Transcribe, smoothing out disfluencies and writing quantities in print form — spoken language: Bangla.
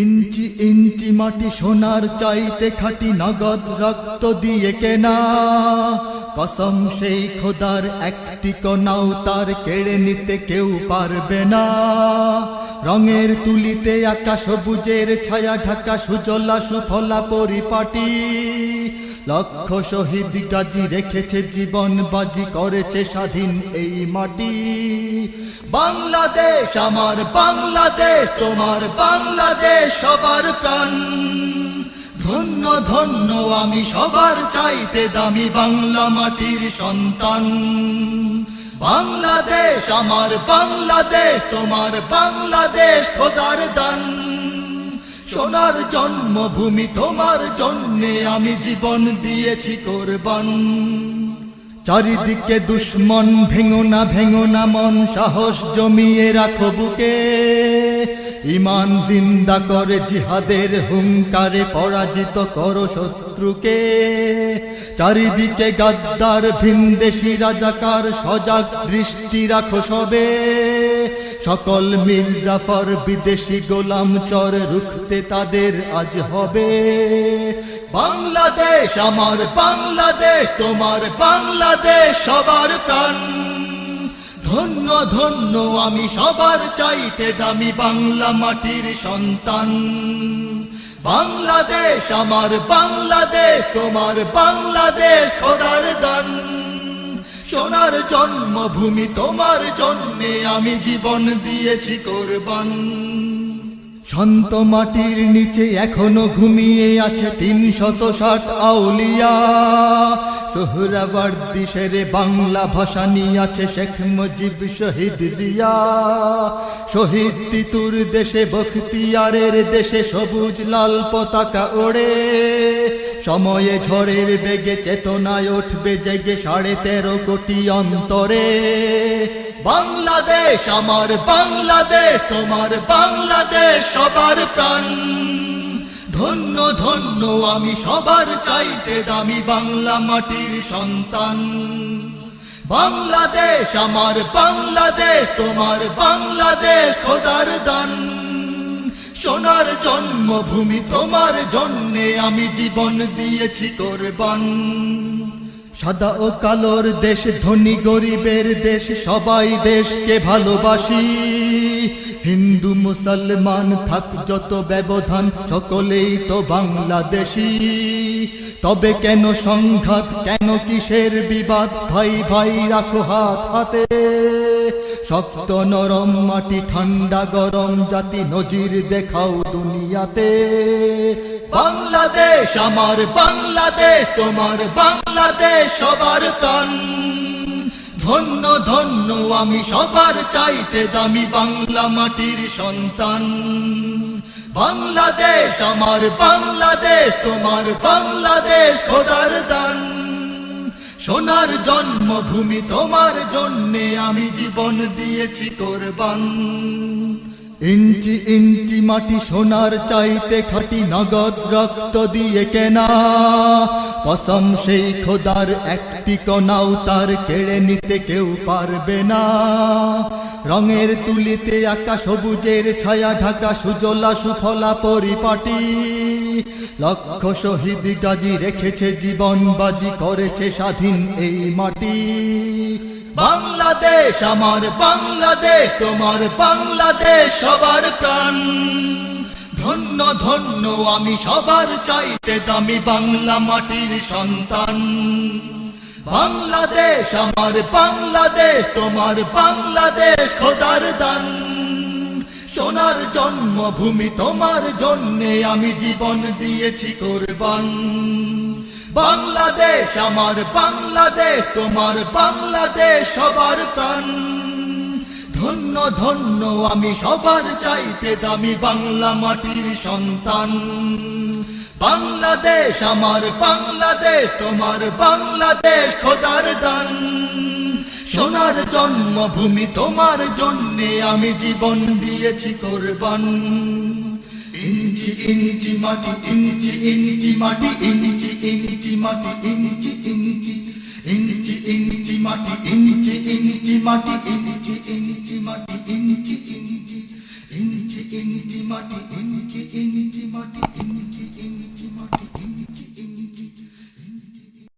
ইঞ্চি ইঞ্চি মাটি সোনার চাইতে খাঁটি, নগদ রক্ত দিয়ে কেনা। কসম সেই খোদার, একটি কণাও তার কেড়ে নিতে কেউ পারবে না। রঙের তুলিতে আকাশ সবুজের ছায়া ঢাকা, সুজলা সুফলা পরিপাটি। লক্ষ শহীদ গাজী রেখেছে জীবন বাজি, করেছে স্বাধীন এই মাটি। বাংলাদেশ আমার বাংলাদেশ, তোমার বাংলাদেশ সবার প্রাণ। ধন্য ধন্য আমি সবার চাইতে দামি বাংলা মাটির সন্তান। বাংলাদেশ আমার বাংলাদেশ, তোমার বাংলাদেশ খোদার দান। সোনার জন্মভূমি, তোমার জন্যে আমি জীবন দিয়েছি কোরবান। চারিদিকে দুশ্মন, ভেঙো না মন, সাহস জমিয়ে রাখো বুকে। ঈমান জিন্দা করে জিহাদের হুঙ্কারে, পরাজিত করো শত্রুকে। চারিদিকে গাদ্দার ভিনদেশি রাজাকার, সজাগ দৃষ্টি রাখো সবে। সকল মির্জাফর বিদেশি গোলাম চর, রুখতে তাদের আজ হবে। বাংলাদেশ আমার বাংলাদেশ, তোমার বাংলাদেশ সবার প্রাণ। ধন্য ধন্য আমি সবার চাইতে দামি বাংলা মাটির সন্তান। বাংলাদেশ আমার বাংলাদেশ, তোমার বাংলাদেশ খোদার দান। সোনার জন্মভূমি, তোমার জন্যে আমি জীবন দিয়েছি কোরবান। শান্ত মাটির নিচে এখনো ঘুমিয়ে আছে ৩৬০ আউলিয়া। সোহরাওয়ার্দী শেরে বাংলা ভাষা নিয়ে আছে শেখ মুজিব, শহীদ জিয়া। শহীদ তিতুর দেশে, বখতিয়ারের দেশে সবুজ লাল পতাকা ওড়ে। সময়ে ঝড়ের বেগে চেতনায় উঠবে জেগে ১৩.৫ কোটি অন্তরে। বাংলাদেশ আমার বাংলাদেশ, তোমার বাংলাদেশ সবার প্রাণ। ধন্য ধন্য আমি সবার চাইতে দামি বাংলা মাটির সন্তান। বাংলাদেশ আমার বাংলাদেশ, তোমার বাংলাদেশ খোদার দান। সোনার জন্মভূমি, তোমার জন্যে আমি জীবন দিয়েছি কোরবান। সাদা ও কালোর দেশ, ধনী গরিবের দেশ, সবাই দেশকে ভালোবাসি। হিন্দু মুসলমান থাক যত ব্যবধান, সকলেই তো বাংলাদেশী। তবে কেন সংঘাত, কেন কিসের বিবাদ? ভাই ভাই রাখো হাত হাতে। শক্ত নরম মাটি, ঠান্ডা গরম জাতি, নজির দেখাও দুনিয়াতে। বাংলাদেশ আমার বাংলাদেশ, তোমার বাংলাদেশ সবার প্রাণ। ধন্য ধন্য আমি সবার চাইতে দামি বাংলা মাটির সন্তান। বাংলাদেশ আমার বাংলাদেশ, তোমার বাংলাদেশ খোদার দান। সোনার জন্মভূমি, তোমার জন্যে আমি জীবন দিয়েছি কোরবান। ইঞ্চি ইঞ্চি মাটি সোনার চাইতে খাঁটি, নগদ রক্ত দিয়ে কেনা। কসম সেই খোদার, একটি কণাও তার কেড়ে নিতে কেউ পারবে না। রঙের তুলিতে আকাশ সবুজের ছায়া ঢাকা, সুজলা সুফলা পরিপাটি। লক্ষ শহীদ গাজী রেখেছে জীবন বাজি, করেছে স্বাধীন এই মাটি। বাংলাদেশ আমার বাংলাদেশ, তোমার বাংলাদেশ সবার প্রাণ। ধন্য ধন্য আমি সবার চাইতে দামি বাংলা মাটির সন্তান। বাংলাদেশ আমার বাংলাদেশ, তোমার বাংলাদেশ খোদার দান। সোনার জন্মভূমি, তোমার জন্যে আমি জীবন দিয়েছি কোরবান। বাংলাদেশ আমার বাংলাদেশ, তোমার বাংলাদেশ সবার প্রাণ। ধন্য ধন্য আমি সবার চাইতে দামি বাংলা মাটির সন্তান। বাংলাদেশ আমার বাংলাদেশ, তোমার বাংলাদেশ খোদার দান। সোনার জন্মভূমি, তোমার জন্যে আমি জীবন দিয়েছি কোরবান। ইঞ্চি ইঞ্চি মাটি, ইঞ্চি ইঞ্চি মাটি, ইঞ্চি ইঞ্চি মাটি, ইঞ্চি ইঞ্চি ইঞ্চি ইঞ্চি মাটি, ইঞ্চি ইঞ্চি মাটি, ইঞ্চি ইঞ্চি মাটি, ইঞ্চি ইঞ্চি ইঞ্চি ইঞ্চি মাটি, ইঞ্চি ইঞ্চি ইঞ্চি